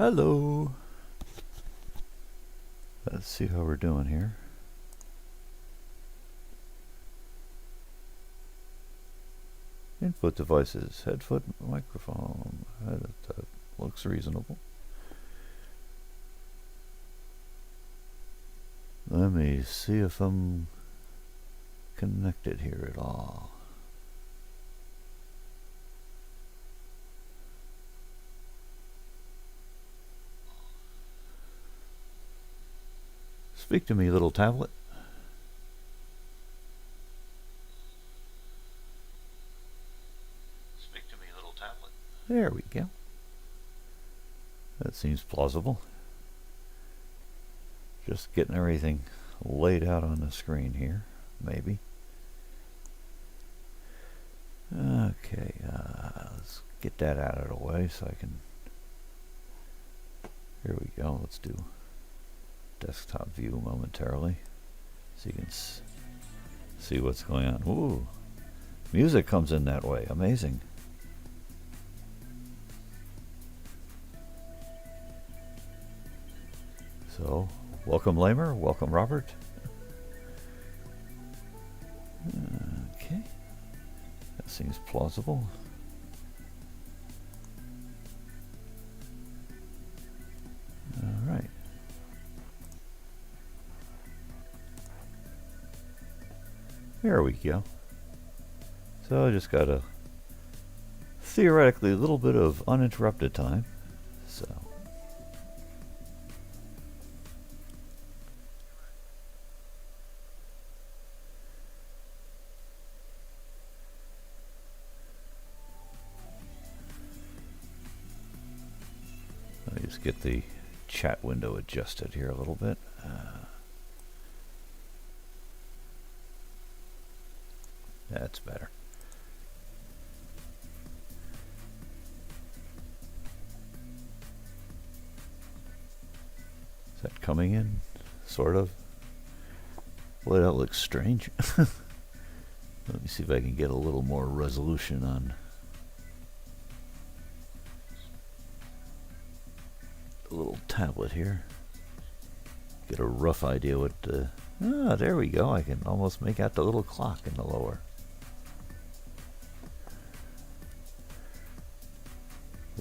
Hello. Let's see how we're doing here. Input devices, headphone, microphone. That looks reasonable. Let me see if I'm connected here at all. Speak to me, little tablet. Speak to me, little tablet. There we go. That seems plausible. Just getting everything laid out on the screen here, maybe. Okay, let's get that out of the way so I can... Here we go, let's do desktop view momentarily so you can see what's going on. Ooh, music comes in that way, amazing. So, welcome Lamer, welcome Robert. Okay, that seems plausible. All right. There we go. So I just got a theoretically a little bit of uninterrupted time. So let me just get the chat window adjusted here a little bit. That's better. Is that coming in? Sort of. Boy, that looks strange. Let me see if I can get a little more resolution on the little tablet here. Get a rough idea what the... Ah, there we go. I can almost make out the little clock in the lower.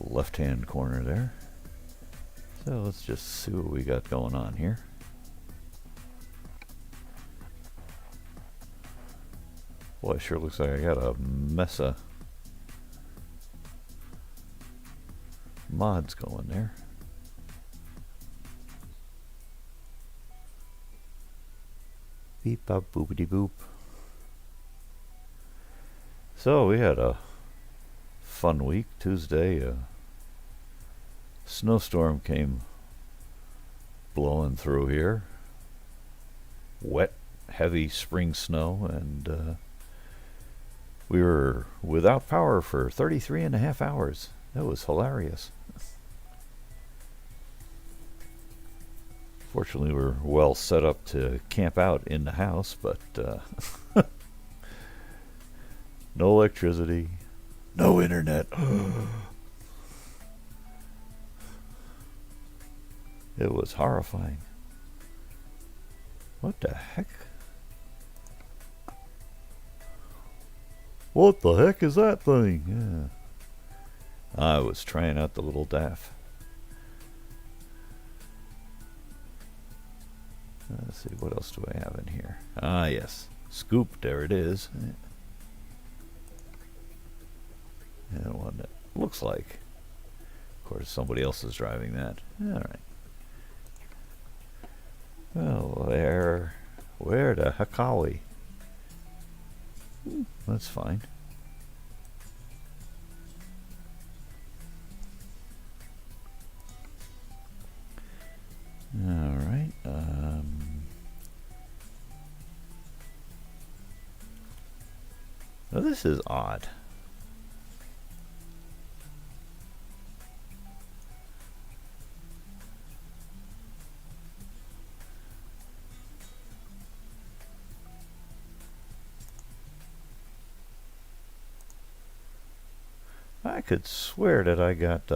Left-hand corner there. So let's just see what we got going on here. Boy, it sure looks like I got a mess of mods going there. Beep bop boopity boop. So we had a fun week. Tuesday, a snowstorm came blowing through here. Wet, heavy spring snow, and we were without power for 33.5 hours. That was hilarious. Fortunately, we're well set up to camp out in the house, but no electricity, no internet. It was horrifying. What the heck? What the heck is that thing? Yeah. I was trying out the little DAF. Let's see, what else do I have in here? Ah, yes. Scoop, there it is. And one that looks like. Of course, somebody else is driving that. Alright. Well, where the heck are we? That's fine. Alright. Now this is odd. I could swear that I got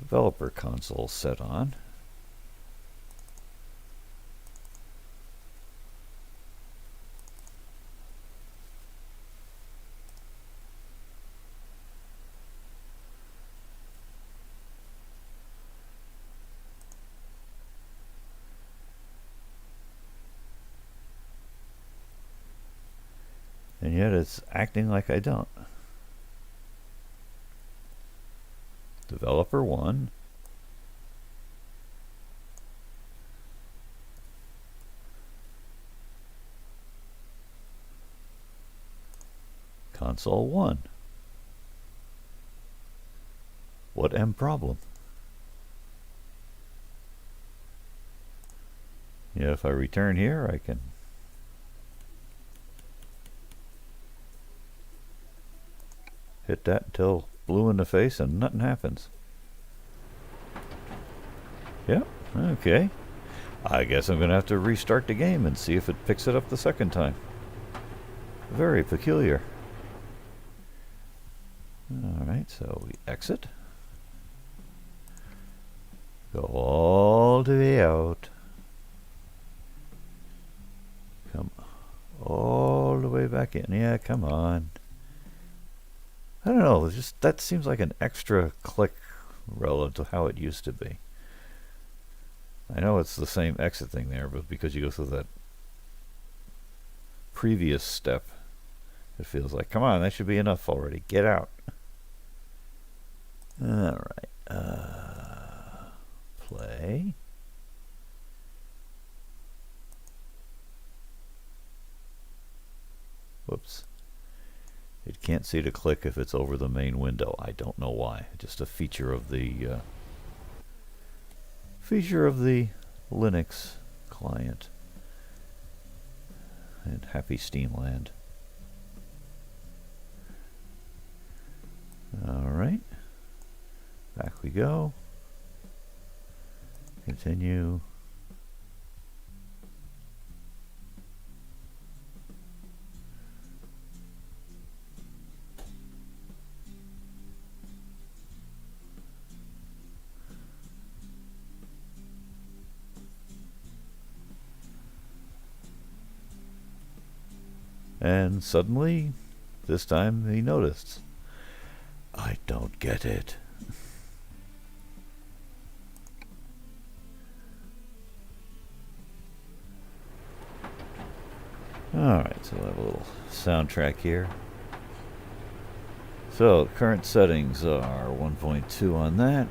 Developer console set on. And yet it's acting like I don't. Developer 1. Console 1. What am problem? Yeah, if I return here, I can hit that until blue in the face and nothing happens. Yep, okay. I guess I'm going to have to restart the game and see if it picks it up the second time. Very peculiar. Alright, so we exit. Go all the way out. Come all the way back in. Yeah, come on. I don't know, just that seems like an extra click relative to how it used to be. I know it's the same exit thing there, but because you go through that previous step, it feels like, come on, that should be enough already. Get out. Alright. Play. Whoops. It can't see to click if it's over the main window. I don't know why. Just a feature of the Linux client in happy Steam land. Alright. Back we go. Continue. And suddenly, this time he noticed. I don't get it. Alright, so we'll have a little soundtrack here. So, current settings are 1.2 on that.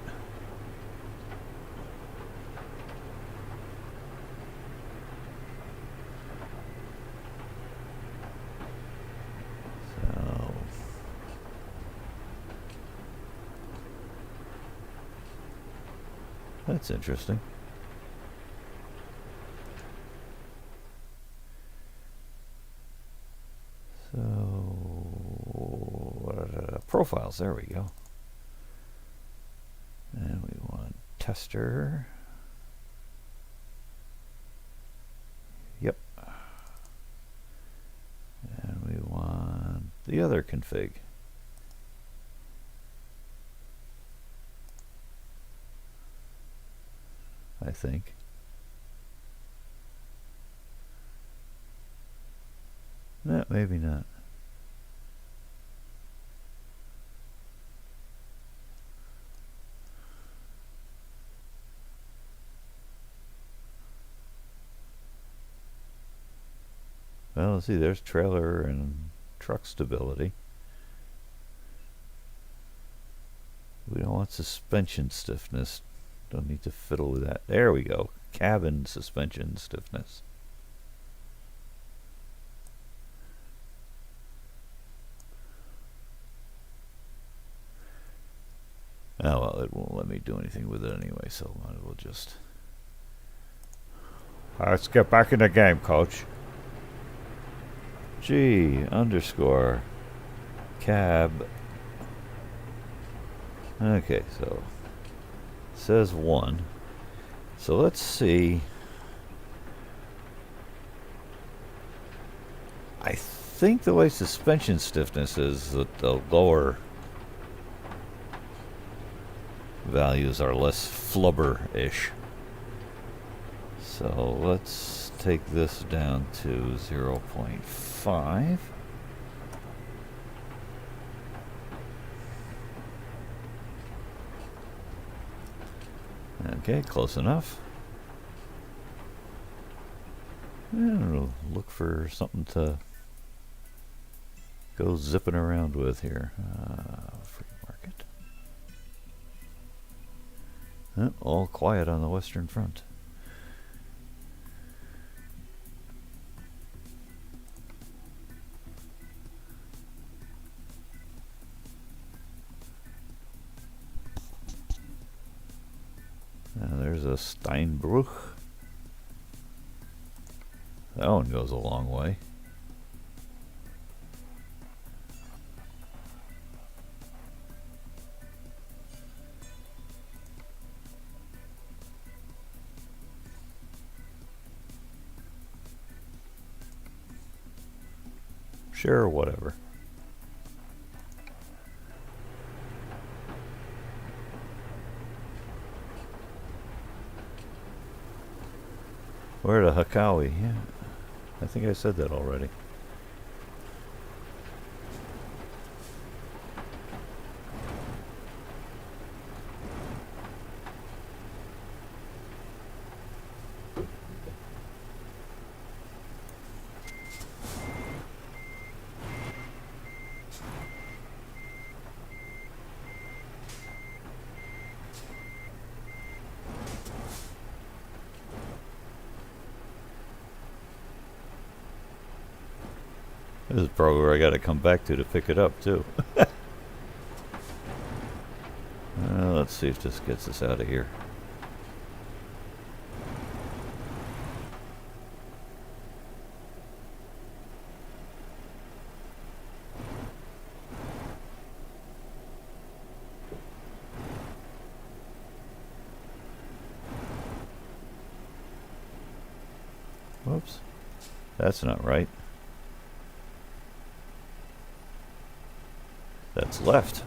So, that's interesting. Profiles, there we go. And we want tester. Yep. And we want the other config. I think. No, maybe not. Well, let's see, there's trailer and truck stability. We don't want suspension stiffness. Don't need to fiddle with that. There we go. Cabin suspension stiffness. Oh, well, it won't let me do anything with it anyway, so might as well just... Let's get back in the game, coach. G underscore cab. Okay, so it says 1. So let's see. I think the way suspension stiffness is that the lower values are less flubber-ish. So let's take this down to 0.5. Okay, close enough. And we'll look for something to go zipping around with here. Free market. All quiet on the Western Front. There's a Steinbruch. That one goes a long way. Sure, whatever. Where to Hakawi? Yeah, I think I said that already. This is probably where I got to come back to pick it up, too. Let's see if this gets us out of here. Whoops. That's not right. That's left.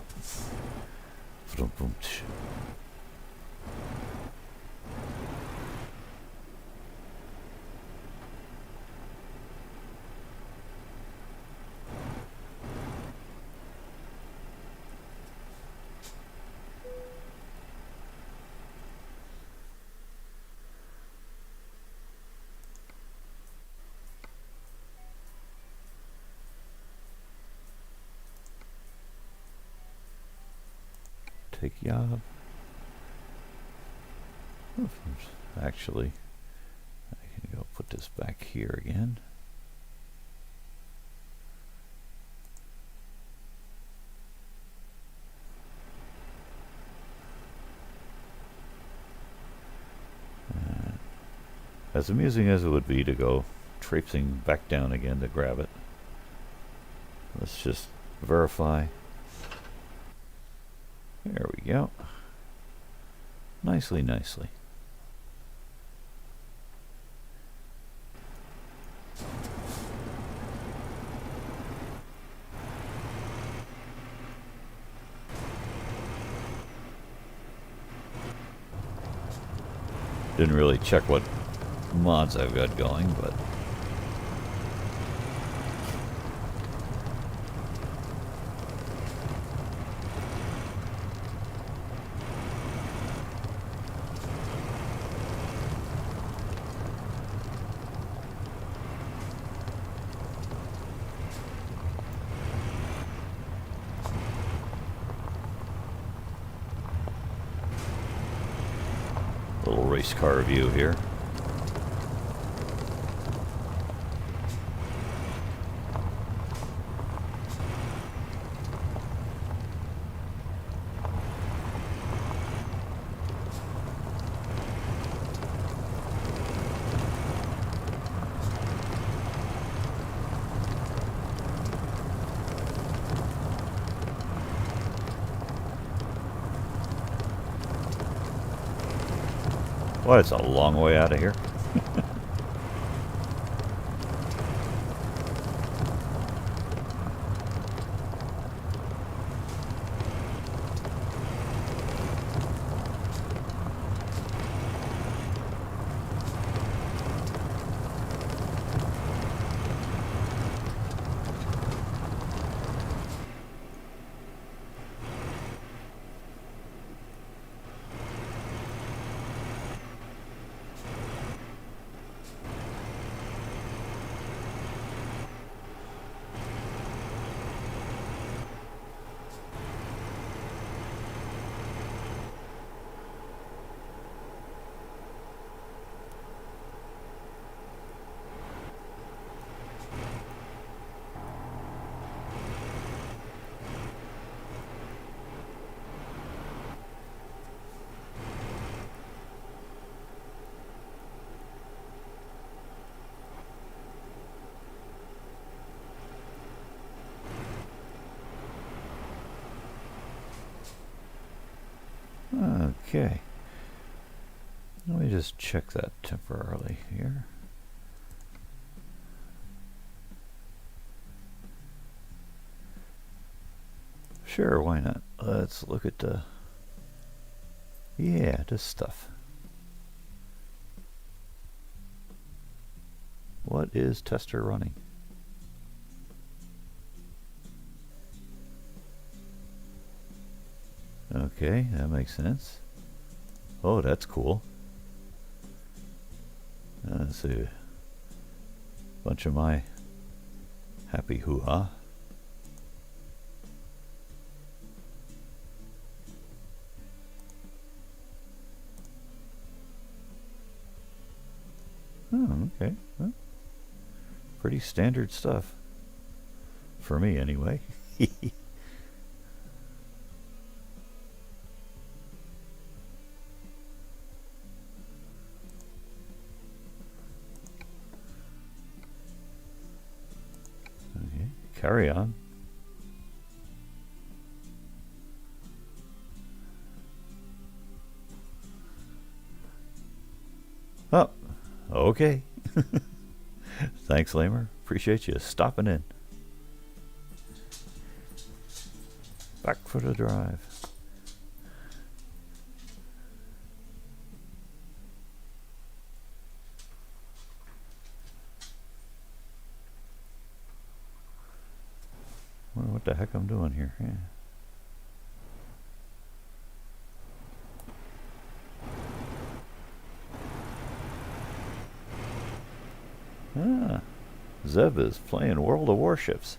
Take Yob. Actually, I can go put this back here again. As amusing as it would be to go traipsing back down again to grab it, let's just verify. There we go. Nicely, nicely. Didn't really check what mods I've got going, but little race car view here. Well, it's a long way out of here. Okay. Let me just check that temporarily here. Sure, why not? Let's look at the... Yeah, this stuff. What is tester running? Okay, that makes sense. Oh, that's cool. Let's see. A bunch of my happy hoo-ha. Oh, okay. Well, pretty standard stuff. For me, anyway. Okay, carry on. Oh, okay. Thanks, Lamer. Appreciate you stopping in. Back for the drive. Wonder what the heck I'm doing here. Yeah. Ah, Zeb is playing World of Warships.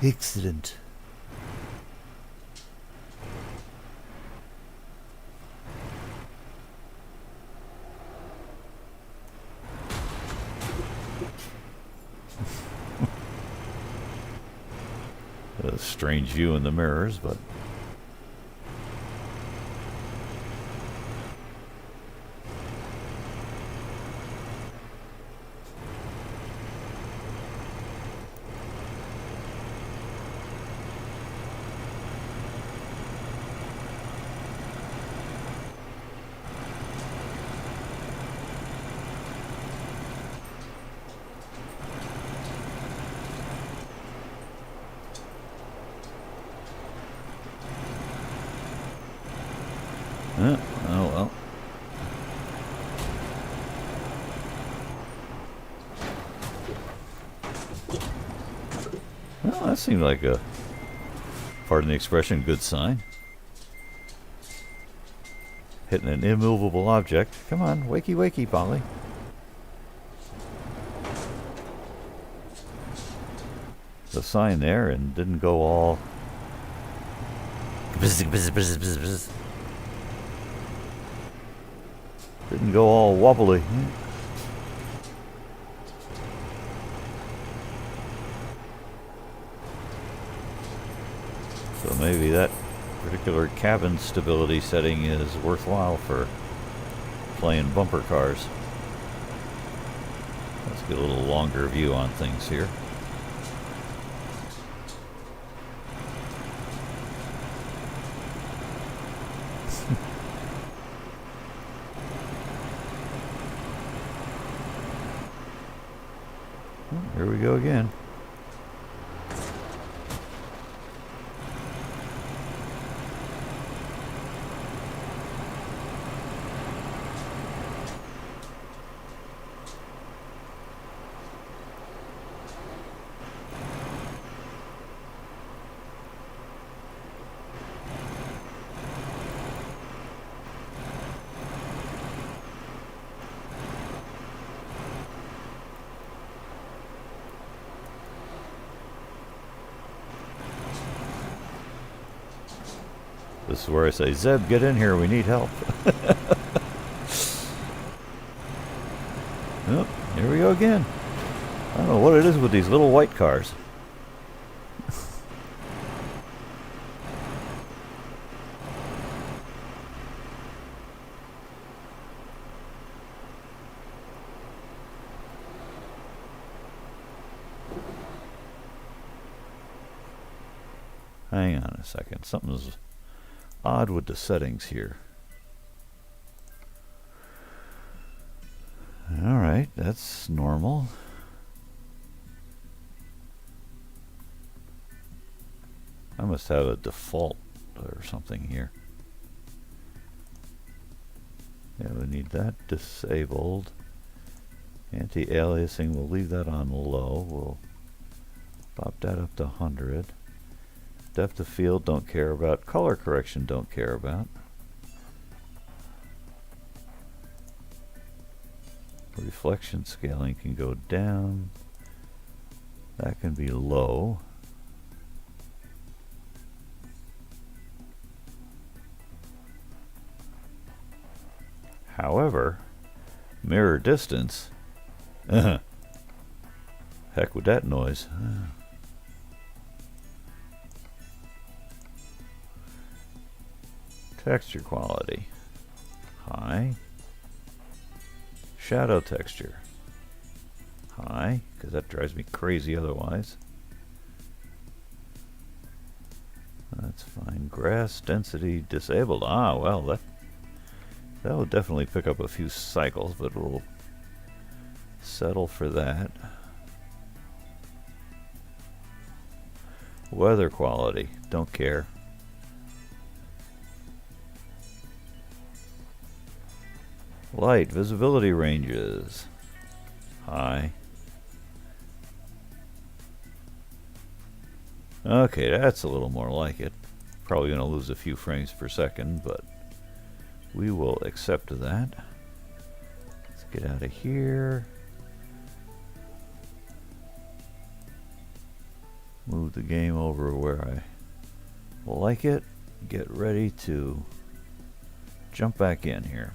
Excellent. A strange view in the mirrors, but oh well. Well, that seemed like a, pardon the expression, good sign. Hitting an immovable object. Come on, wakey wakey, Polly. The sign there and didn't go all... Didn't go all wobbly. So maybe that particular cabin stability setting is worthwhile for playing bumper cars. Let's get a little longer view on things here. Here we go again. This is where I say, Zeb, get in here, we need help. Oh, here we go again. I don't know what it is with these little white cars. Hang on a second, something's odd with the settings here. Alright, that's normal. I must have a default or something here. Yeah, we need that disabled. Anti-aliasing, we'll leave that on low. We'll pop that up to 100. Depth of field, don't care about. Color correction, don't care about. Reflection scaling can go down. That can be low. However, mirror distance, heck with that noise. Texture quality, high. Shadow texture, high, because that drives me crazy otherwise. That's fine. Grass density disabled. Ah, well, that will definitely pick up a few cycles, but we'll settle for that. Weather quality, don't care. Light, visibility ranges, high. Okay, that's a little more like it. Probably going to lose a few frames per second, but we will accept that. Let's get out of here. Move the game over where I like it. Get ready to jump back in here.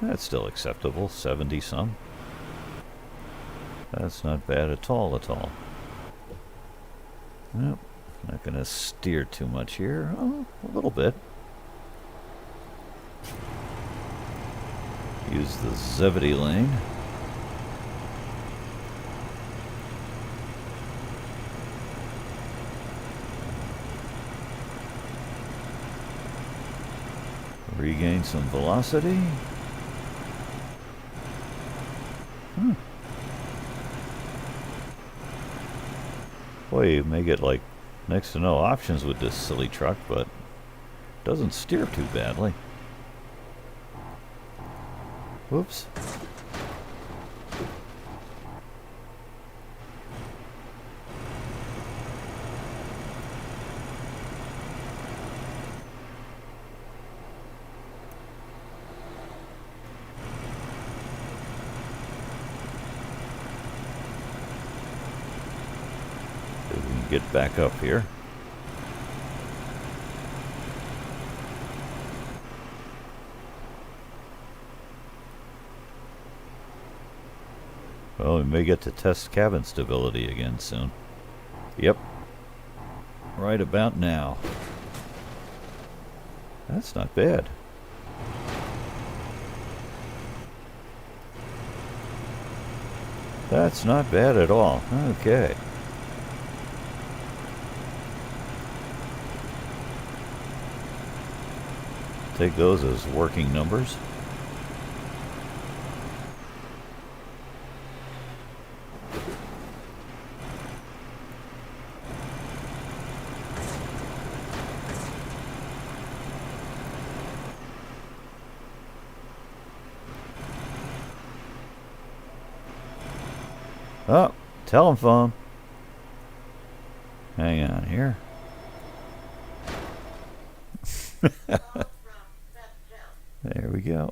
That's still acceptable, 70 some. That's not bad at all at all. Nope, not going to steer too much here. Oh, a little bit. Use the Zebedee lane. Regain some velocity. Boy, you may get like next to no options with this silly truck, but it doesn't steer too badly. Whoops. Get back up here. Well, we may get to test cabin stability again soon. Yep. Right about now. That's not bad. That's not bad at all. Okay. Take those as working numbers. Oh, telephone. Hang on here. There we go.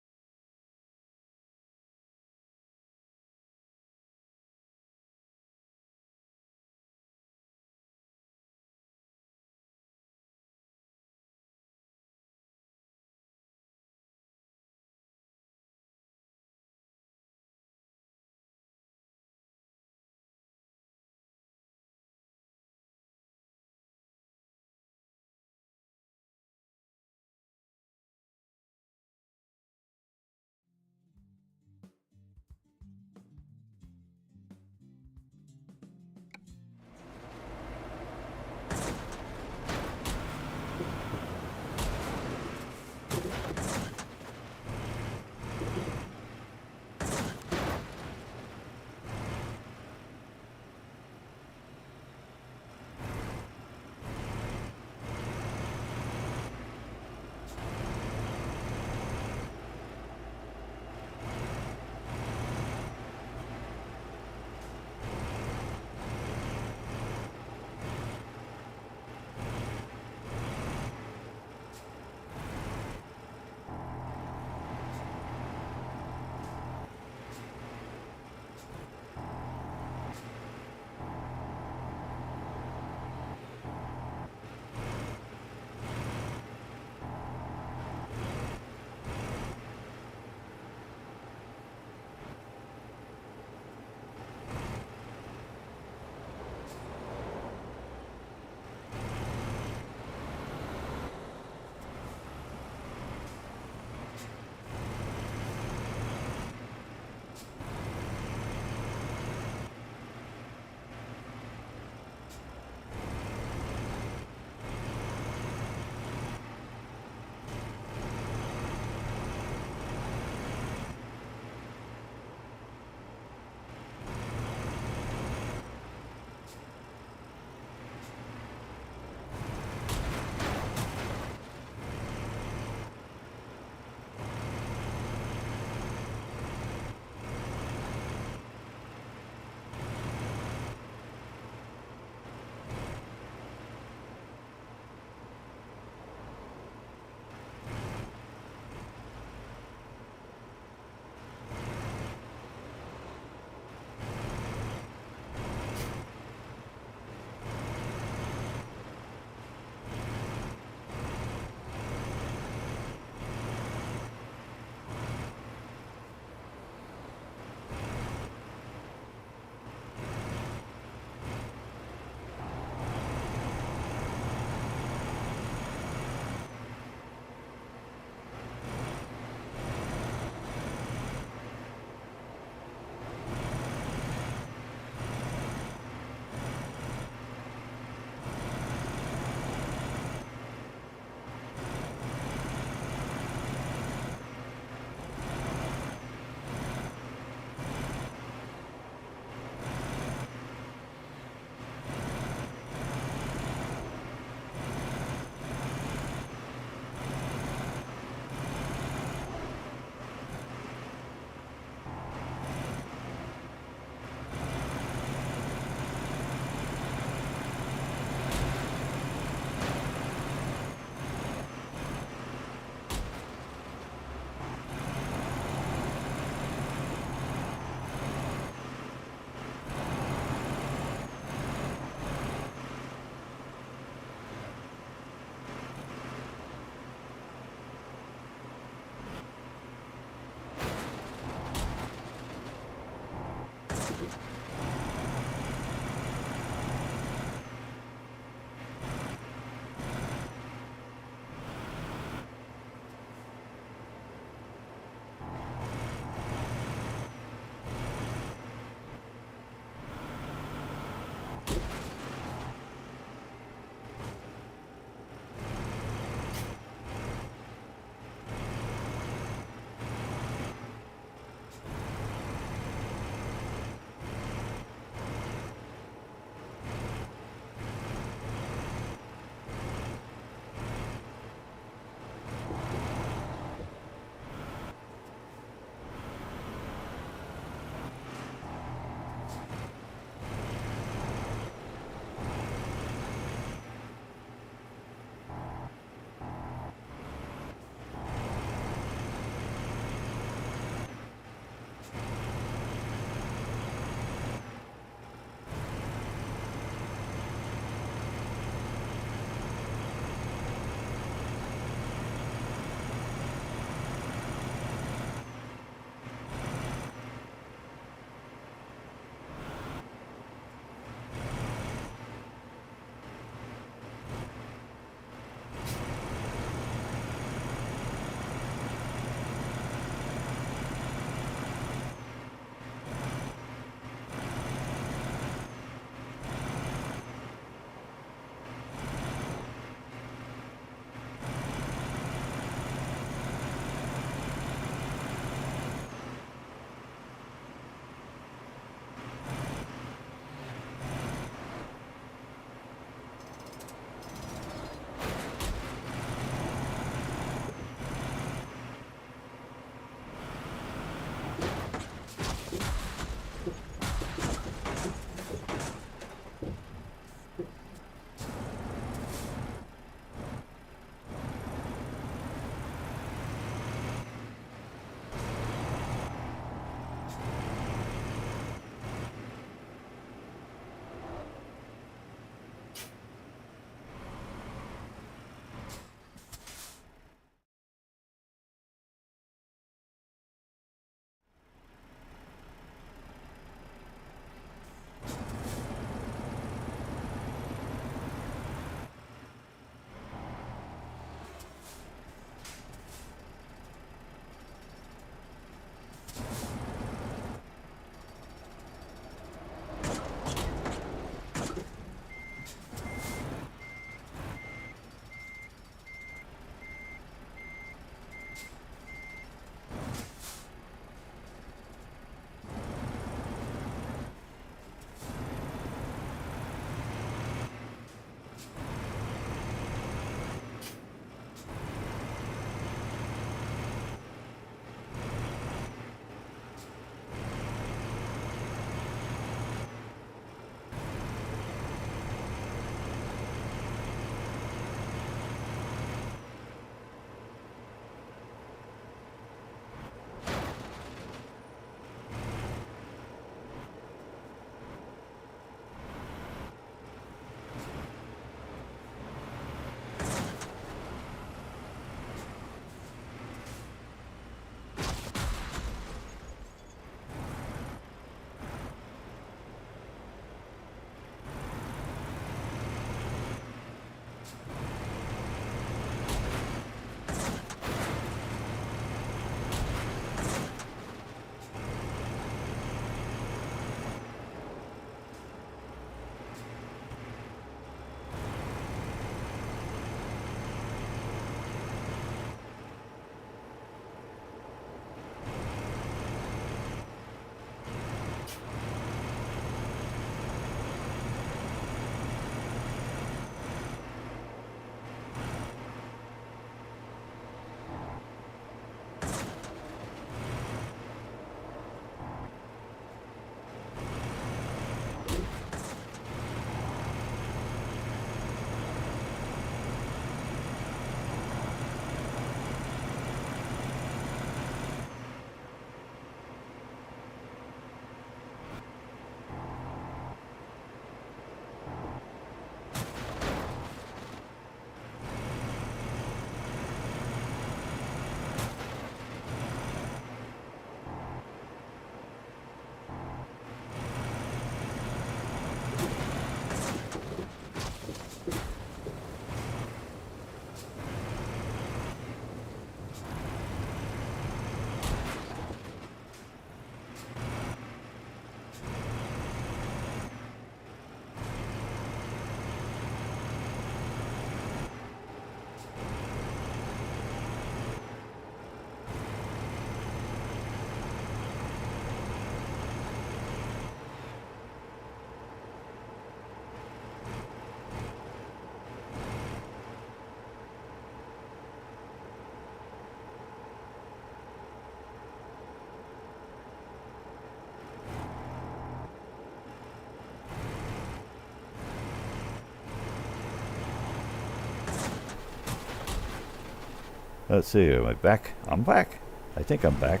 Let's see, am I back? I'm back. I think I'm back.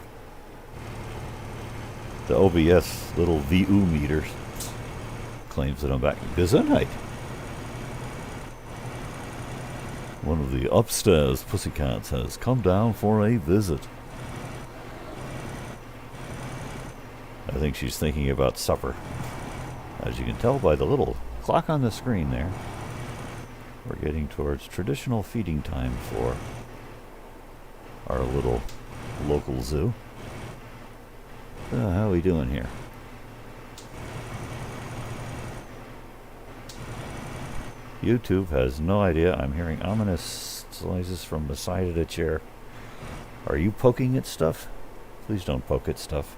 The OBS little VU meter claims that I'm back. Gesundheit. One of the upstairs pussycats has come down for a visit. I think she's thinking about supper. As you can tell by the little clock on the screen there, we're getting towards traditional feeding time for our little local zoo. How are we doing here? YouTube has no idea. I'm hearing ominous noises from the side of the chair. Are you poking at stuff? Please don't poke at stuff.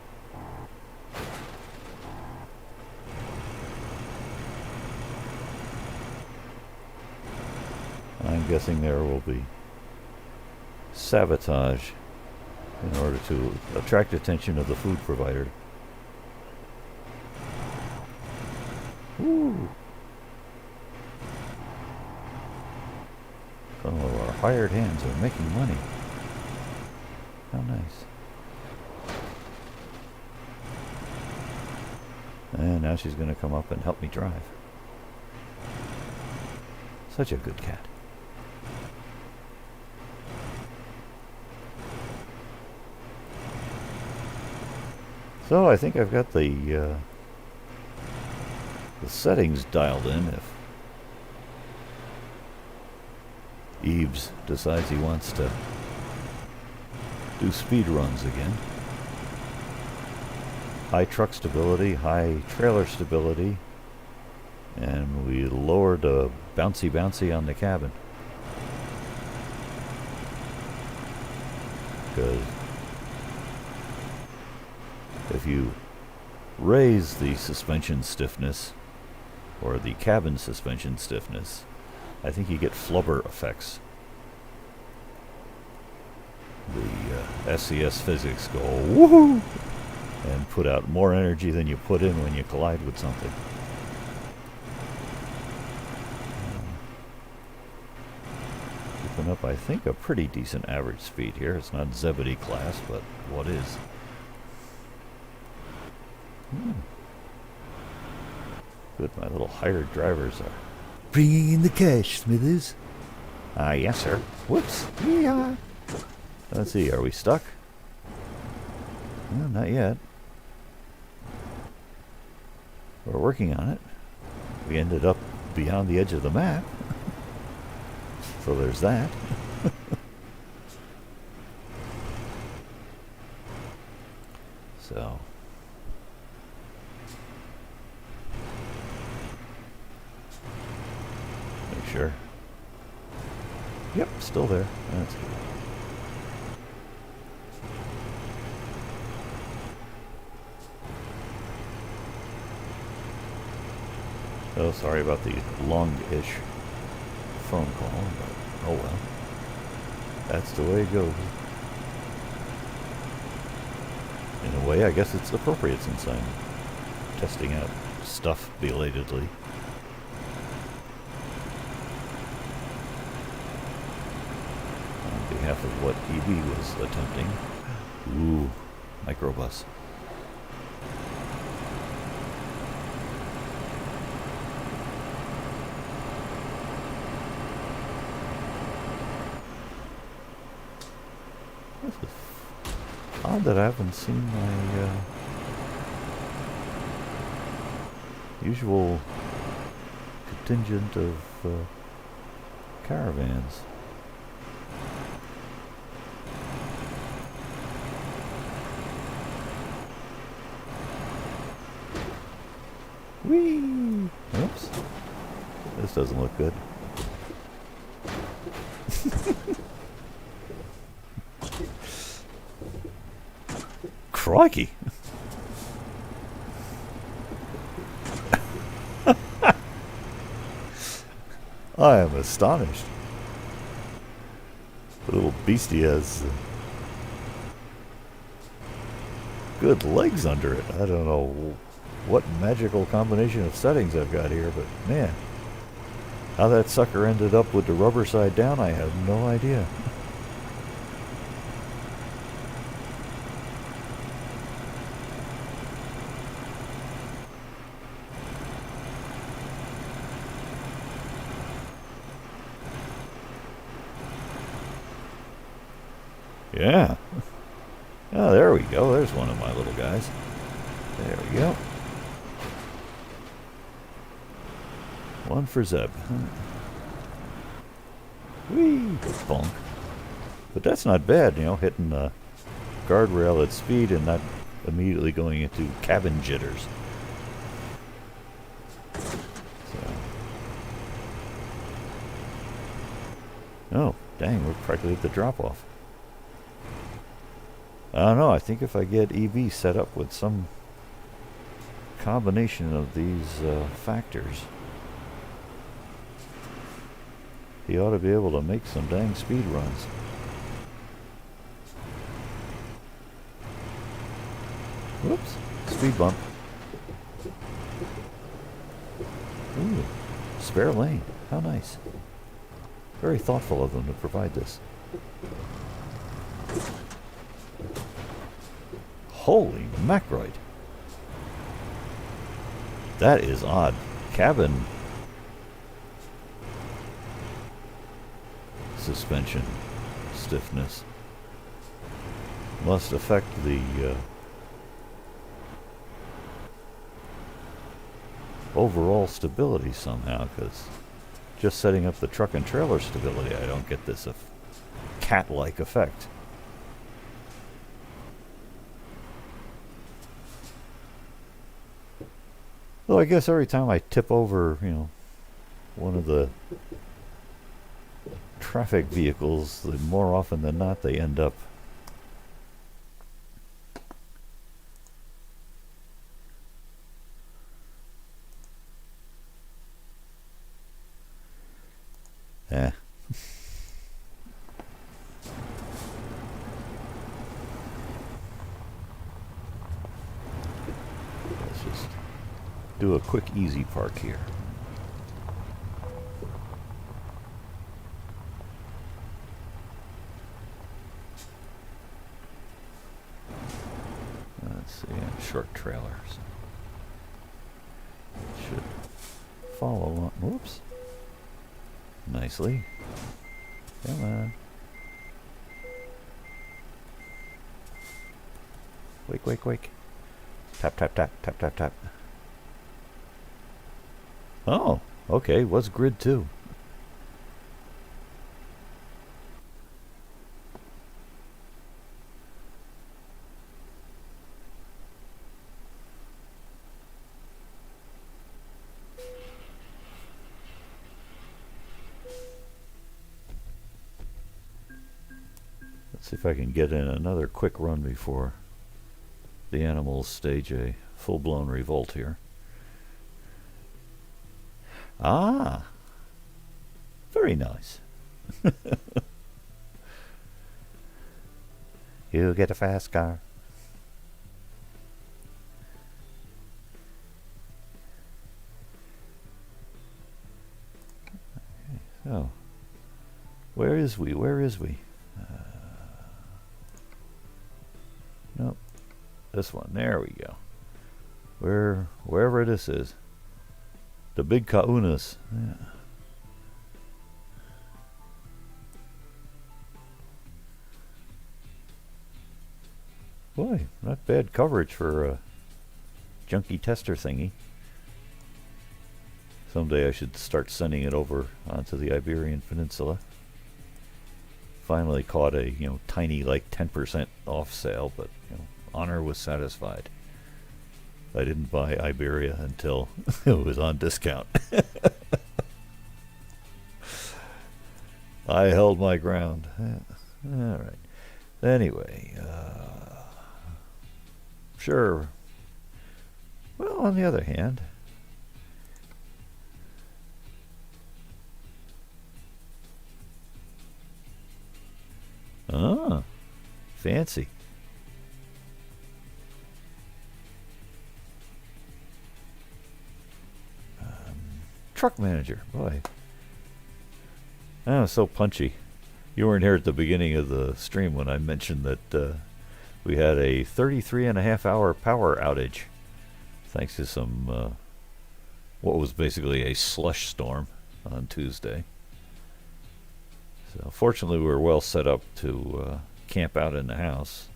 I'm guessing there will be sabotage in order to attract attention of the food provider. Ooh. Some of our hired hands are making money. How nice. And now she's going to come up and help me drive. Such a good cat. So I think I've got the settings dialed in. If Eves decides he wants to do speed runs again. High truck stability, high trailer stability, and we lowered the bouncy on the cabin. Because if you raise the suspension stiffness, or the cabin suspension stiffness, I think you get flubber effects. The SCS physics go woohoo and put out more energy than you put in when you collide with something. Keeping up, I think, a pretty decent average speed here. It's not Zebedee class, but what is? Good, my little hired drivers are bringing in the cash, Smithers. Yes, sir. Whoops. Yeah. Let's see, are we stuck? No, not yet. We're working on it. We ended up beyond the edge of the map. So there's that. So. Make sure. Yep, still there. That's good. Oh, sorry about the long-ish phone call, but oh well. That's the way it goes. In a way, I guess it's appropriate since I'm testing out stuff belatedly. On behalf of what EB was attempting. Ooh, microbus. Odd that I haven't seen my usual contingent of caravans. Whee! Oops. This doesn't look good. Crikey. I am astonished. The little beastie has good legs under it. I don't know what magical combination of settings I've got here, but man, how that sucker ended up with the rubber side down, I have no idea. Yeah. Oh, there we go. There's one of my little guys. There we go. One for Zeb. Whee! Bonk. But that's not bad, you know, hitting the guardrail at speed and not immediately going into cabin jitters. So. Oh, dang, we're practically at the drop-off. I don't know, I think if I get EV set up with some combination of these factors, he ought to be able to make some dang speed runs. Whoops, speed bump. Ooh, spare lane, how nice. Very thoughtful of them to provide this. Holy macroid. That is odd. Cabin suspension stiffness must affect the overall stability somehow, because just setting up the truck and trailer stability, I don't get this cat-like effect. Though I guess every time I tip over, you know, one of the traffic vehicles, the more often than not they end up let's just do a quick easy park here. Let's see, short trailers. Should follow on. Whoops. Nicely. Come on. Wake, wake, wake. Tap, tap, tap, tap, tap, tap. Oh, okay. Was grid 2. Let's see if I can get in another quick run before the animals stage a full-blown revolt here. Ah, very nice. You get a fast car. So, where is we? Where is we? Nope. This one. There we go. Wherever this is. The big kaunas. Yeah. Boy, not bad coverage for a junkie tester thingy. Someday I should start sending it over onto the Iberian Peninsula. Finally caught a, you know, tiny, like 10% off sale, but, you know, honor was satisfied. I didn't buy Iberia until it was on discount. I held my ground. All right. Anyway, sure. Well, on the other hand, fancy. Truck manager, boy. Oh, so punchy. You weren't here at the beginning of the stream when I mentioned that we had a 33.5-hour power outage thanks to some what was basically a slush storm on Tuesday. So fortunately we were well set up to camp out in the house.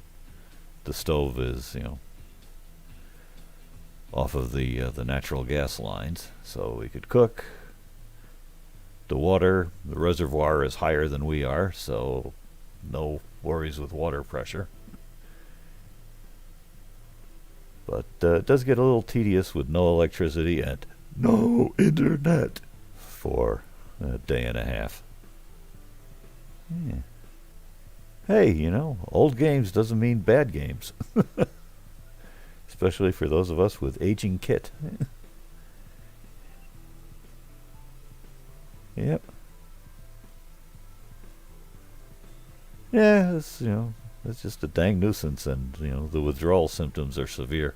The stove is, off of the natural gas lines, so we could cook. The reservoir is higher than we are, so no worries with water pressure. But it does get a little tedious with no electricity and no internet for a day and a half. Yeah. Hey, old games doesn't mean bad games. Especially for those of us with aging kit. Yep. Yeah, it's just a dang nuisance, and, the withdrawal symptoms are severe.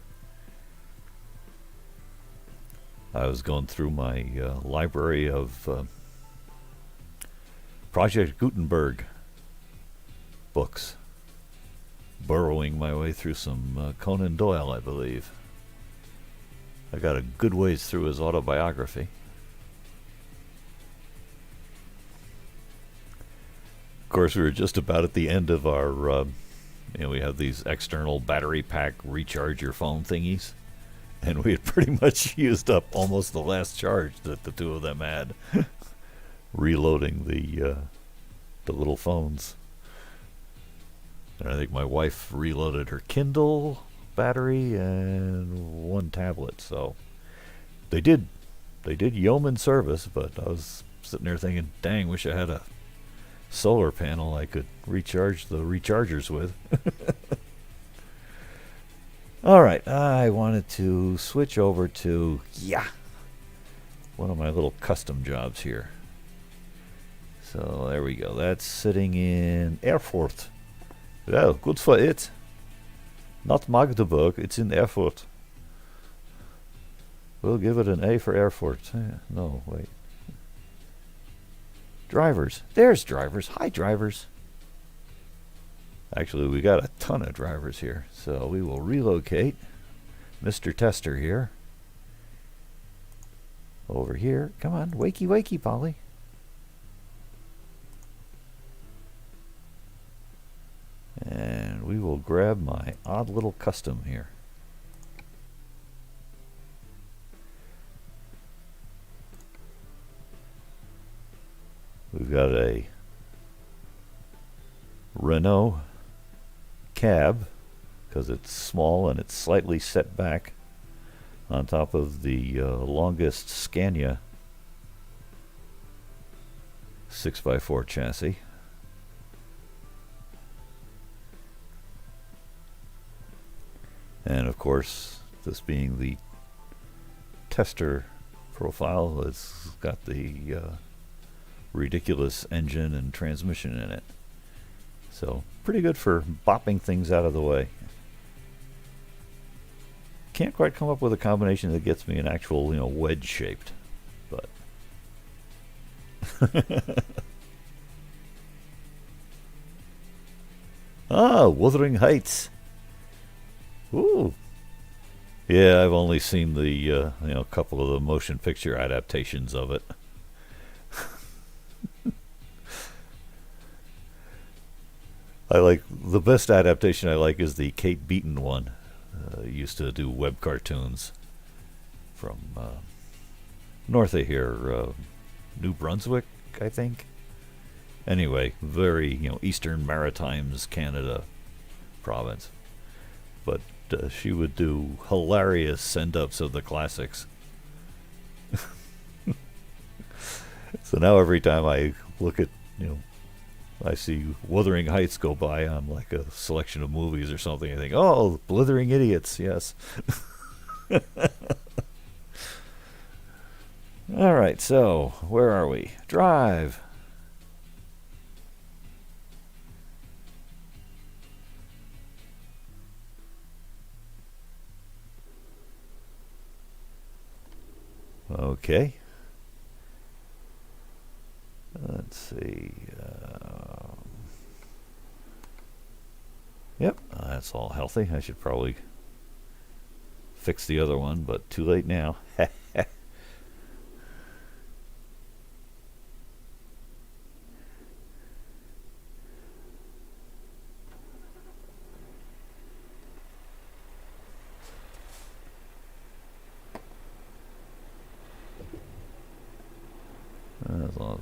I was going through my library of Project Gutenberg books, burrowing my way through some Conan Doyle, I believe. I got a good ways through his autobiography. Of course, we were just about at the end of our, we have these external battery pack recharge your phone thingies. And we had pretty much used up almost the last charge that the two of them had, reloading the little phones. And I think my wife reloaded her Kindle battery and one tablet. So they did yeoman service, but I was sitting there thinking, dang, wish I had a solar panel I could recharge the rechargers with. Alright, I wanted to switch over to, one of my little custom jobs here. So there we go. That's sitting in Erfurt. Well, good for it. Not Magdeburg, it's in Erfurt. We'll give it an A for Erfurt. No, wait. Drivers. There's drivers. Hi, drivers. Actually, we got a ton of drivers here, so we will relocate Mr. Tester here. Over here. Come on, wakey, wakey, Polly. And we will grab my odd little custom here. We've got a Renault cab, because it's small and it's slightly set back on top of the longest Scania 6x4 chassis. And of course, this being the tester profile, it's got the ridiculous engine and transmission in it. So pretty good for bopping things out of the way. Can't quite come up with a combination that gets me an actual, wedge shaped, but Wuthering Heights. Ooh. Yeah, I've only seen the couple of the motion picture adaptations of it. I like the best adaptation I like is the Kate Beaton one. Used to do web cartoons from north of here, New Brunswick, I think. Anyway, very Eastern Maritimes, Canada province. But she would do hilarious send-ups of the classics. So now every time I look at I see Wuthering Heights go by on like a selection of movies or something, I think, oh, Blithering Idiots, yes. All right, so where are we? Drive. Okay. Let's see. Yep, that's all healthy. I should probably fix the other one, but too late now.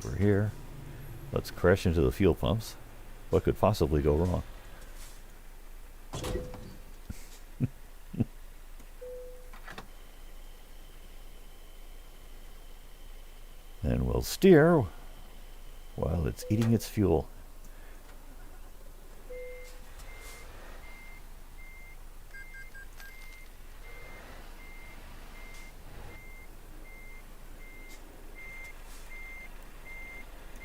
over here. Let's crash into the fuel pumps. What could possibly go wrong? And we'll steer while it's eating its fuel.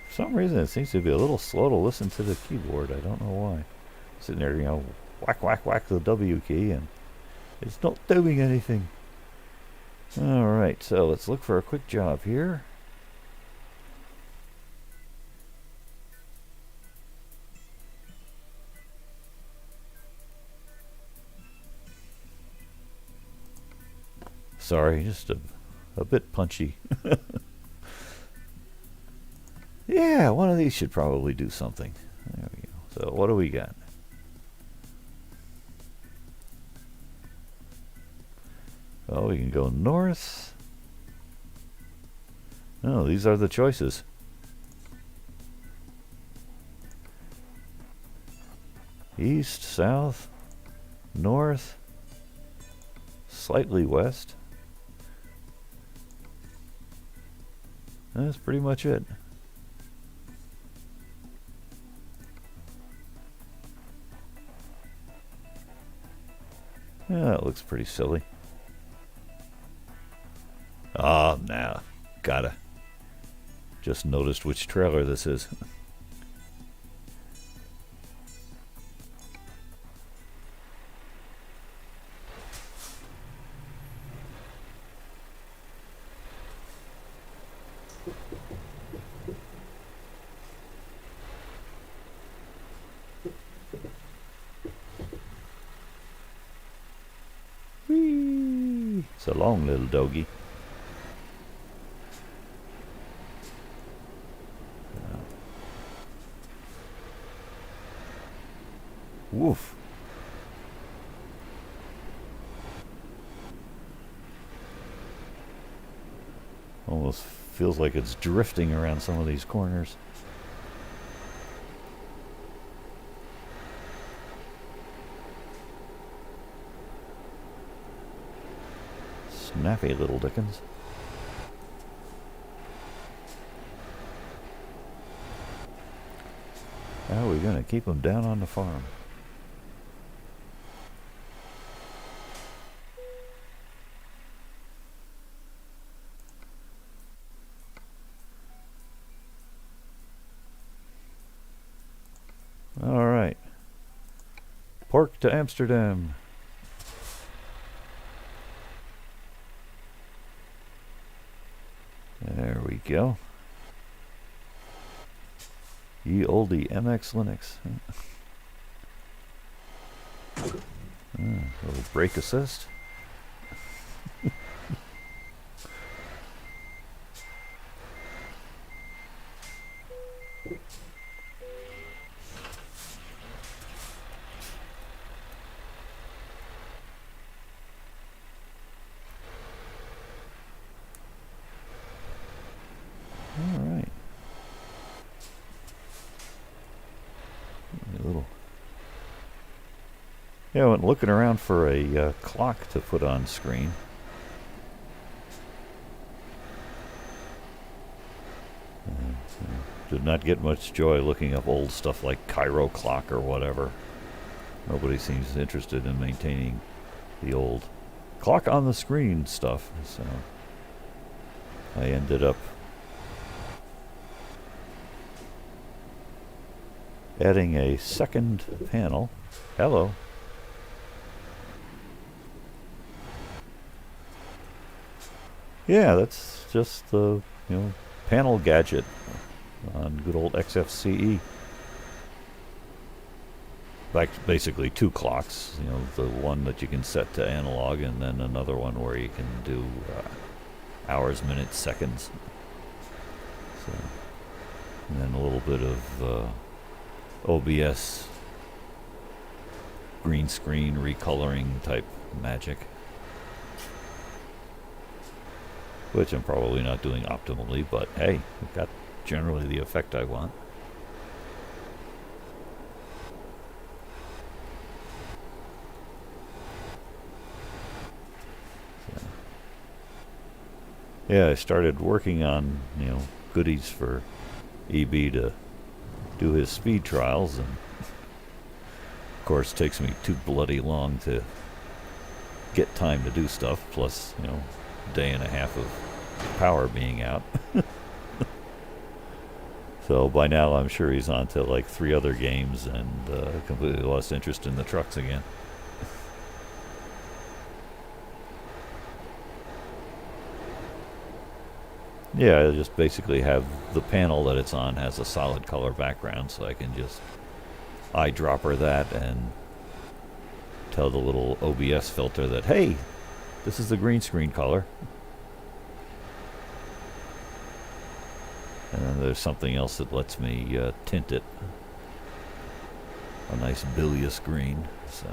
For some reason it seems to be a little slow to listen to the keyboard. I don't know why. Sitting there, you know, whack, whack, whack the W key, and it's not doing anything. Alright, so let's look for a quick job here. Sorry, just a bit punchy. Yeah, one of these should probably do something. There we go. So what do we got? Well, we can go north. No, these are the choices. East, south, north, slightly west. That's pretty much it. Yeah, that looks pretty silly. Oh, now, gotta. Just noticed which trailer this is. Whee! So long, little doggy. Woof. Almost feels like it's drifting around some of these corners. Snappy little dickens. How are we going to keep them down on the farm? All right. Pork to Amsterdam. There we go. Ye olde MX Linux. Little brake assist. All right. A little. Yeah, I went looking around for a clock to put on screen. Did not get much joy looking up old stuff like Cairo clock or whatever. Nobody seems interested in maintaining the old clock on the screen stuff, so I ended up adding a second panel. Hello. Yeah, that's just the, panel gadget on good old XFCE. Like basically two clocks, the one that you can set to analog and then another one where you can do hours, minutes, seconds. So, and then a little bit of OBS green screen recoloring type magic, which I'm probably not doing optimally, but hey, we've got generally the effect I want. So, yeah, I started working on, goodies for EB to do his speed trials, and of course it takes me too bloody long to get time to do stuff, plus, a day and a half of power being out. So by now I'm sure he's on to like 3 other games and completely lost interest in the trucks again. Yeah, I just basically have the panel that it's on has a solid color background, so I can just eyedropper that and tell the little OBS filter that, hey, this is the green screen color. And then there's something else that lets me tint it a nice bilious green. So,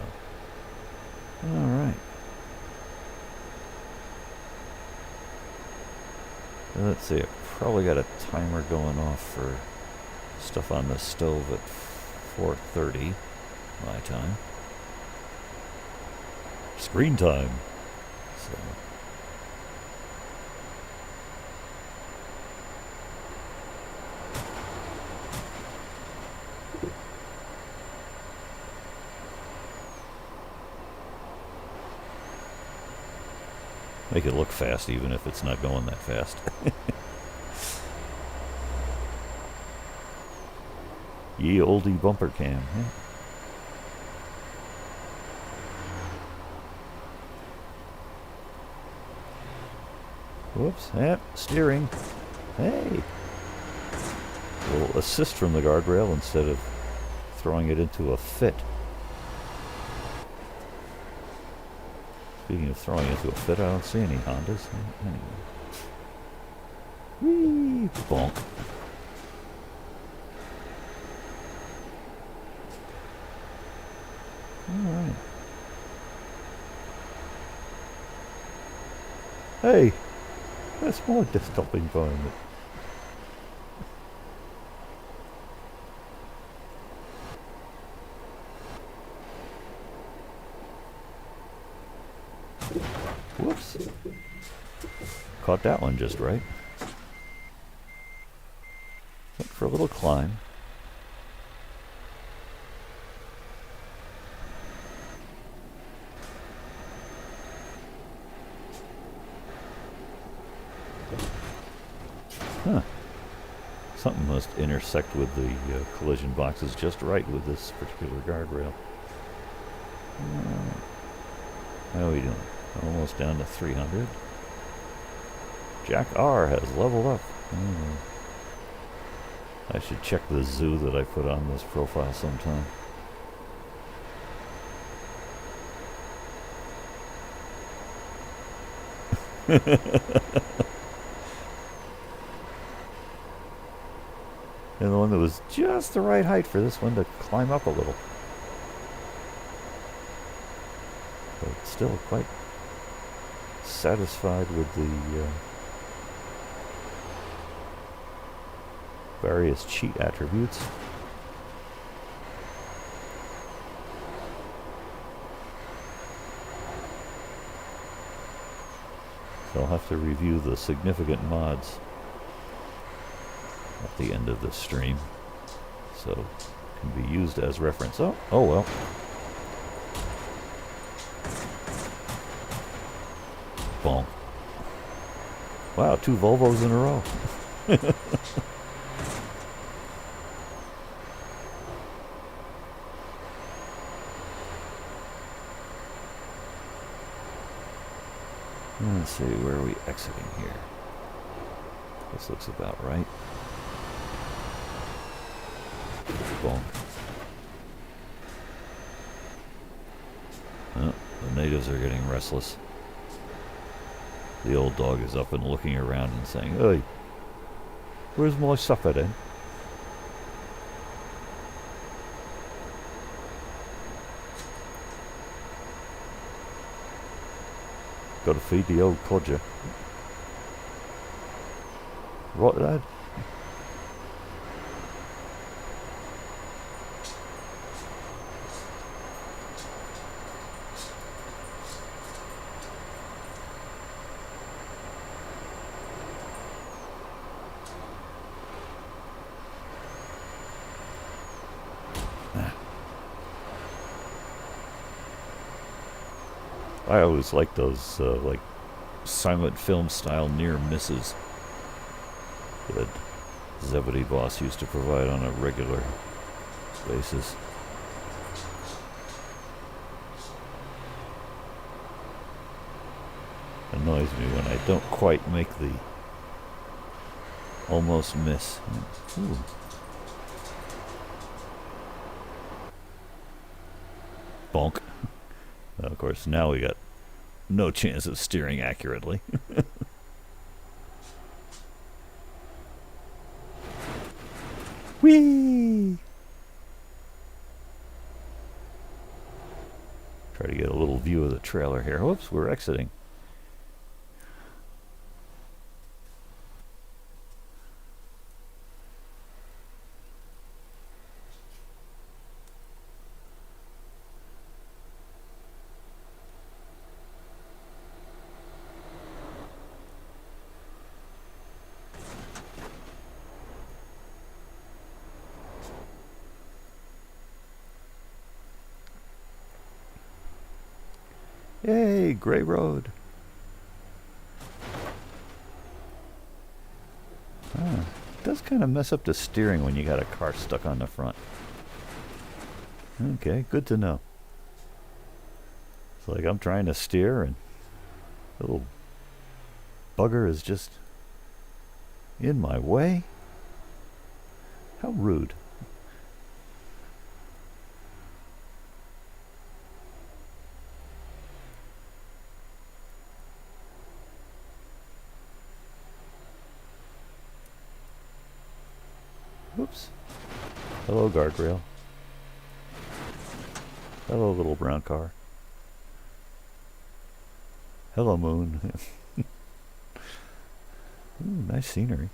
all right. Let's see, I probably got a timer going off for stuff on the stove at 4:30 my time. Screen time. So. Make it look fast even if it's not going that fast. Ye oldie bumper cam. Yeah. Whoops. Yep. Steering. Hey. A little assist from the guardrail instead of throwing it into a fit. Speaking of throwing into a fit, I don't see any Hondas. Anyway. Whee! Bonk. Alright. Hey! That's more desktop environment. Whoops. Caught that one just right. Went for a little climb. Huh. Something must intersect with the collision boxes just right with this particular guardrail. How are we doing? Almost down to 300. Jack R has leveled up. I should check the zoo that I put on this profile sometime. And the one that was just the right height for this one to climb up a little. But still quite satisfied with the various cheat attributes. So I'll have to review the significant mods at the end of the stream, so it can be used as reference. Oh well. Bonk. Wow, 2 Volvos in a row. Let's see, where are we exiting here? This looks about right. Bonk. Oh, the natives are getting restless. The old dog is up and looking around and saying, "Hey, where's my supper then?" Got to feed the old codger. Right, lad? I always like those like silent film style near misses that Zebedee Boss used to provide on a regular basis. Annoys me when I don't quite make the almost miss. Ooh. Bonk. Of course, now we got no chance of steering accurately. Whee! Try to get a little view of the trailer here. Whoops, we're exiting. Yay, gray road. It does kind of mess up the steering when you got a car stuck on the front. Okay, good to know. It's like I'm trying to steer and the little bugger is just in my way. How rude. Whoops. Hello, guardrail. Hello, little brown car. Hello, moon. Ooh, nice scenery.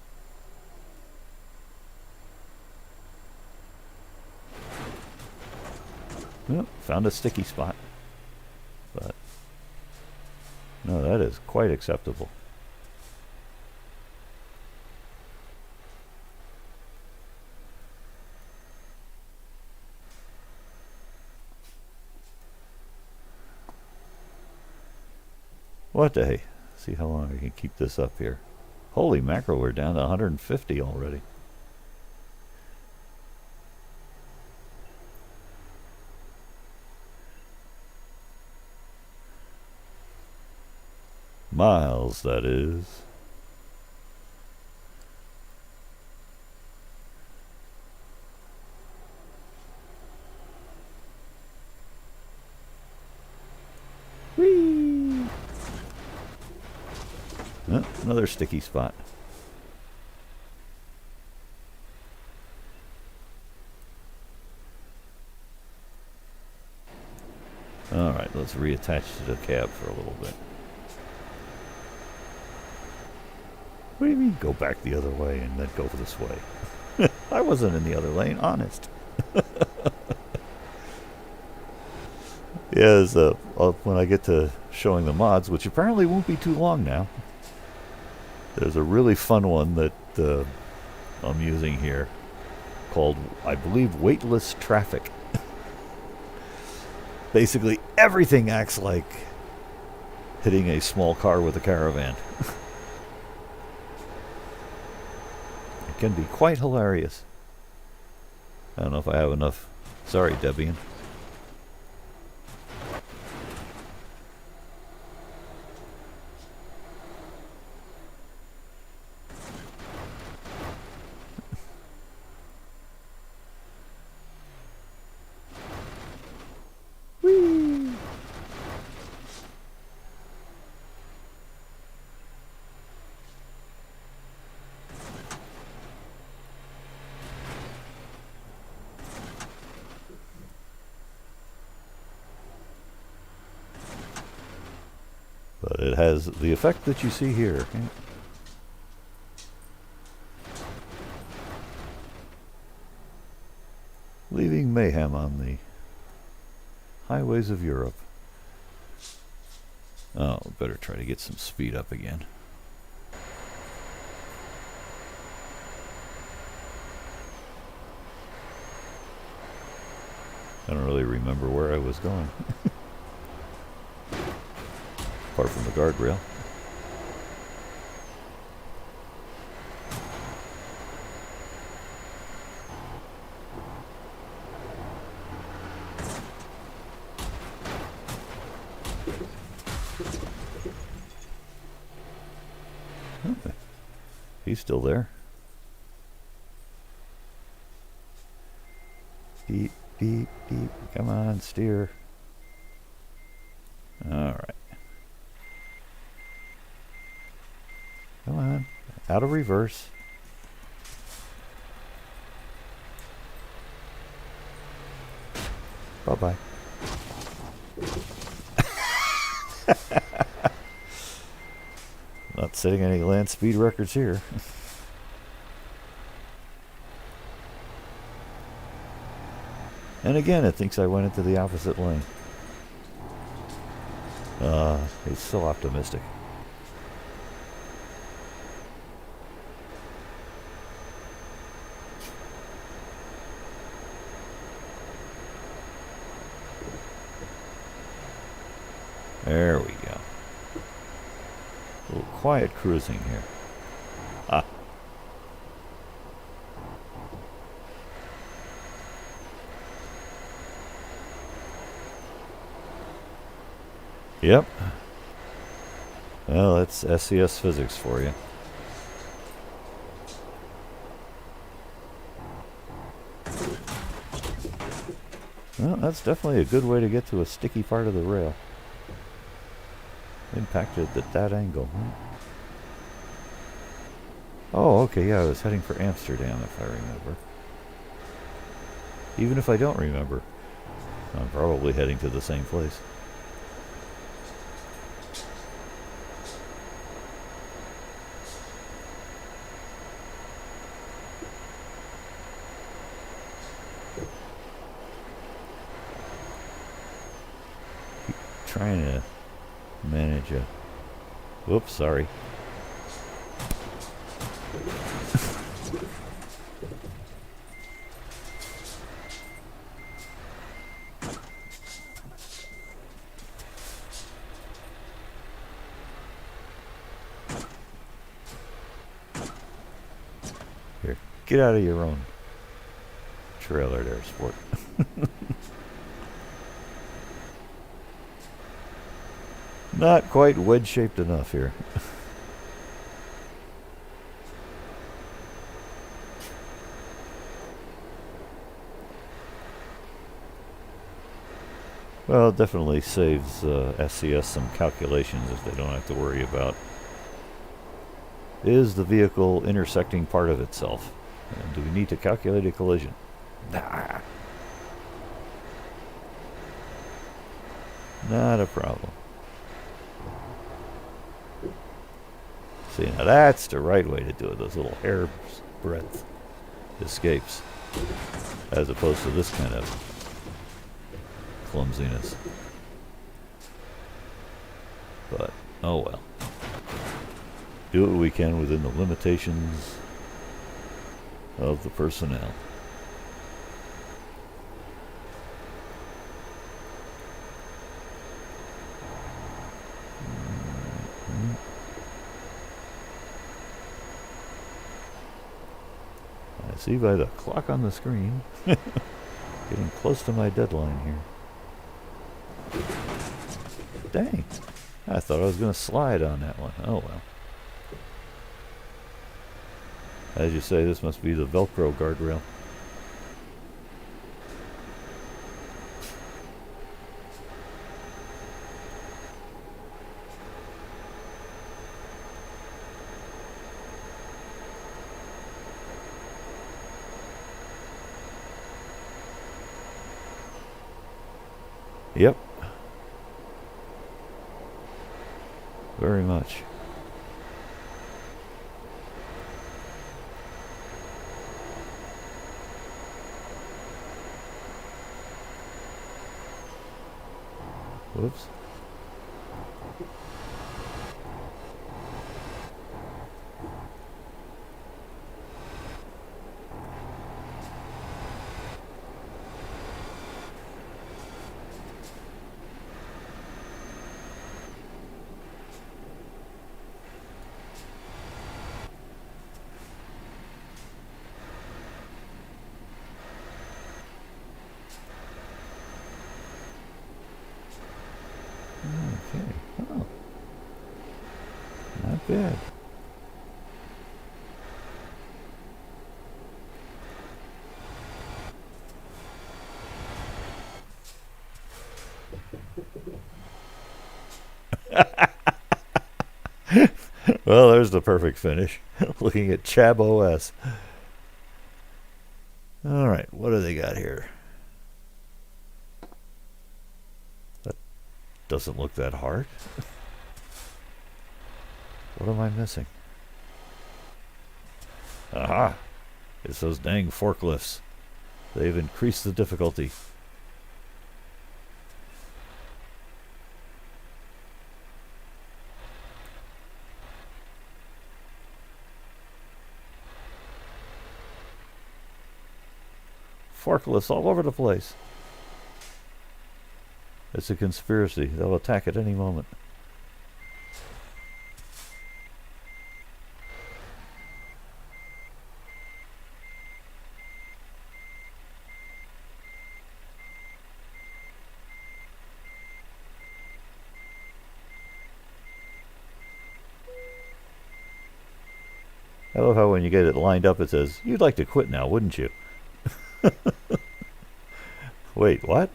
Oh, found a sticky spot. But no, that is quite acceptable. What the hey? See how long I can keep this up here. Holy mackerel, we're down to 150 already. Miles, that is. Whee! Oh, another sticky spot. Alright, let's reattach to the cab for a little bit. What do you mean go back the other way and then go this way? I wasn't in the other lane, honest. Yeah, when I get to showing the mods, which apparently won't be too long now, there's a really fun one that I'm using here called, I believe, Weightless Traffic. Basically, everything acts like hitting a small car with a caravan. It can be quite hilarious. I don't know if I have enough. Sorry, Debian. But it has the effect that you see here. Leaving mayhem on the highways of Europe. Oh, better try to get some speed up again. I don't really remember where I was going. apart from the guardrail. Okay. He's still there. Beep, beep, beep. Come on, steer. Alright. Come on. Out of reverse. Bye-bye. Not setting any land speed records here. And again, it thinks I went into the opposite lane. It's so optimistic. There we go. A little quiet cruising here. Ah. Yep. Well, that's SES physics for you. Well, that's definitely a good way to get to a sticky part of the rail. Impacted at that angle. Huh? Oh, okay, yeah, I was heading for Amsterdam, if I remember. Even if I don't remember, I'm probably heading to the same place. Trying to manage a... Whoops, sorry. Here, get out of your own trailer there, sport. Not quite wedge-shaped enough here. Well, it definitely saves SCS some calculations if they don't have to worry about, is the vehicle intersecting part of itself? And do we need to calculate a collision? Nah. Not a problem. See, now that's the right way to do it, those little hair breadth escapes, as opposed to this kind of clumsiness. But, oh well. Do what we can within the limitations of the personnel. See by the clock on the screen, getting close to my deadline here. Dang, I thought I was going to slide on that one. Oh well. As you say, this must be the Velcro guardrail. Yep. Very much. Whoops. bad. Well, there's the perfect finish. Looking at Chab OS. Alright, what do they got here? That doesn't look that hard. What am I missing? Aha! It's those dang forklifts. They've increased the difficulty. Forklifts all over the place. It's a conspiracy. They'll attack at any moment. I love how when you get it lined up it says, "You'd like to quit now, wouldn't you?" Wait, what?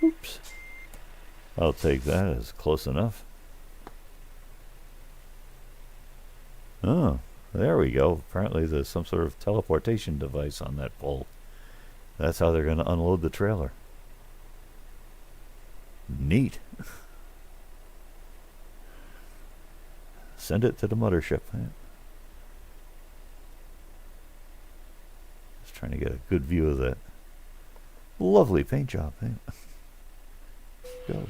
Oops. I'll take that as close enough. Oh, there we go. Apparently there's some sort of teleportation device on that pole. That's how they're going to unload the trailer. Neat. Send it to the mothership. Just trying to get a good view of that. Lovely paint job. Go.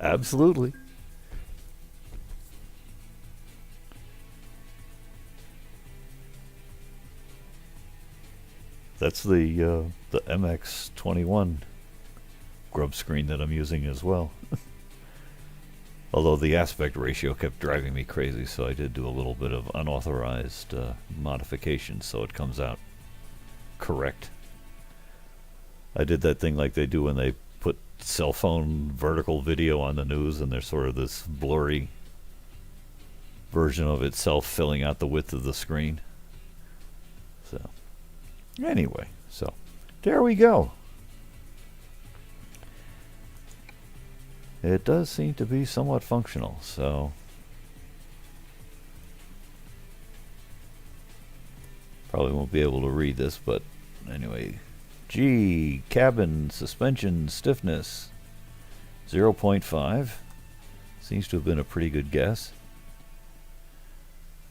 Absolutely. That's the MX-21 grub screen that I'm using as well. Although the aspect ratio kept driving me crazy, so I did do a little bit of unauthorized modification so it comes out correct. I did that thing like they do when they put cell phone vertical video on the news and there's sort of this blurry version of itself filling out the width of the screen. So anyway, so there we go. It does seem to be somewhat functional, so probably won't be able to read this, but anyway. G, cabin suspension stiffness 0.5. Seems to have been a pretty good guess.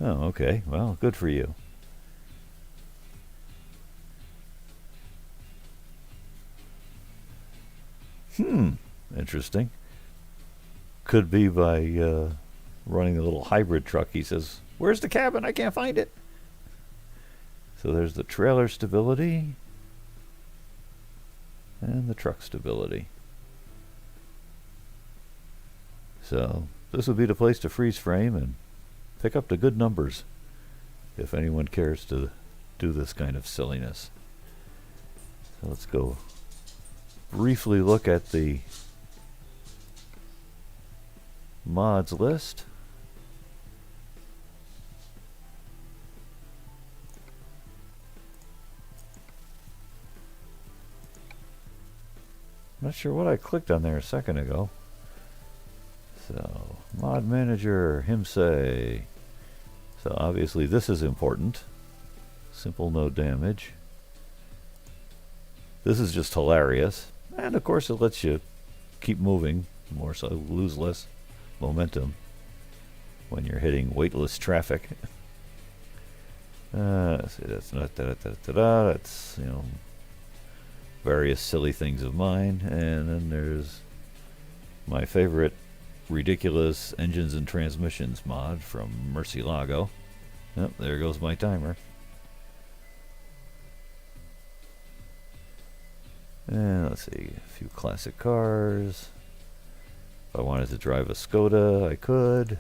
Oh, okay. Well, good for you. Interesting. Could be by running a little hybrid truck. He says, "Where's the cabin? I can't find it." So there's the trailer stability. And the truck stability. So this would be the place to freeze frame and pick up the good numbers if anyone cares to do this kind of silliness. So let's go briefly look at the mods list. Not sure what I clicked on there a second ago. So, mod manager, him say. So obviously this is important. Simple, no damage. This is just hilarious. And of course it lets you keep moving more, so lose less momentum when you're hitting weightless traffic. Let's see, that's not that's, you know, various silly things of mine, and then there's my favorite ridiculous engines and transmissions mod from Murcielago. Yep, there goes my timer. And let's see, a few classic cars. If I wanted to drive a Skoda, I could.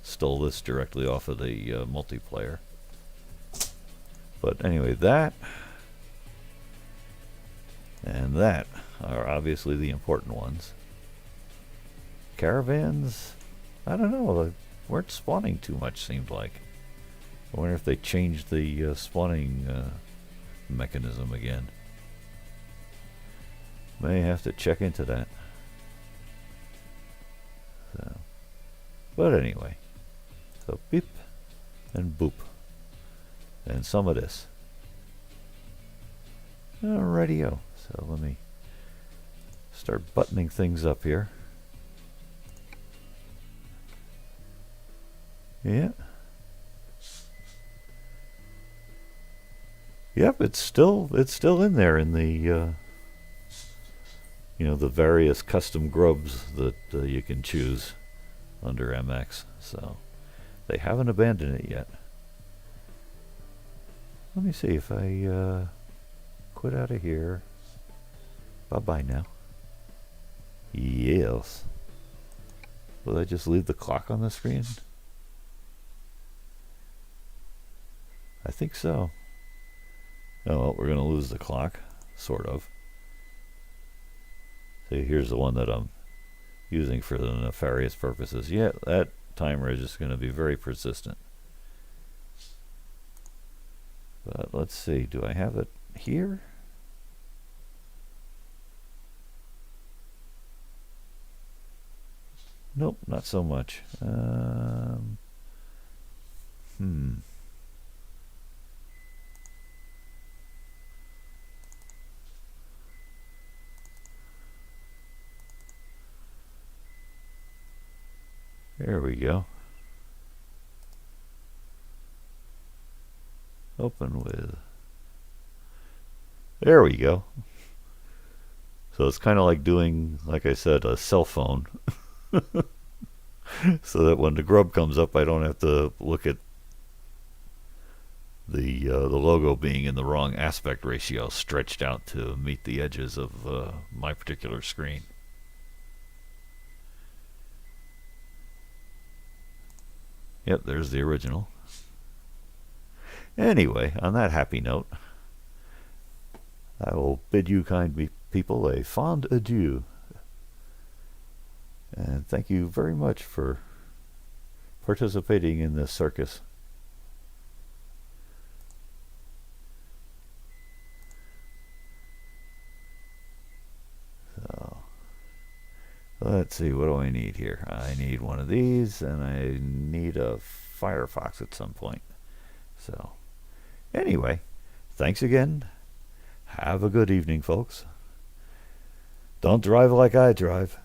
Stole this directly off of the multiplayer. But anyway, that and that are obviously the important ones. Caravans, I don't know, they weren't spawning too much, seemed like. I wonder if they changed the spawning mechanism again. May have to check into that. So, but anyway, so beep and boop and some of this. Alrighty-o. So let me start buttoning things up here. Yeah. Yep, it's still in there in the you know, the various custom grubs that you can choose under MX. So they haven't abandoned it yet. Let me see if I quit out of here. Bye-bye now. Yes. Will I just leave the clock on the screen? I think so. Oh, well, we're going to lose the clock. Sort of. See, here's the one that I'm using for the nefarious purposes. Yeah, that timer is just going to be very persistent. But let's see, do I have it here? Nope, not so much. There we go. Open with. There we go. So it's kind of like doing, like I said, a cell phone. So that when the grub comes up, I don't have to look at the logo being in the wrong aspect ratio, stretched out to meet the edges of my particular screen. Yep, there's the original. Anyway, on that happy note, I will bid you kind people a fond adieu. And thank you very much for participating in this circus. So, let's see, what do I need here? I need one of these, and I need a Firefox at some point. So, anyway, thanks again. Have a good evening, folks. Don't drive like I drive.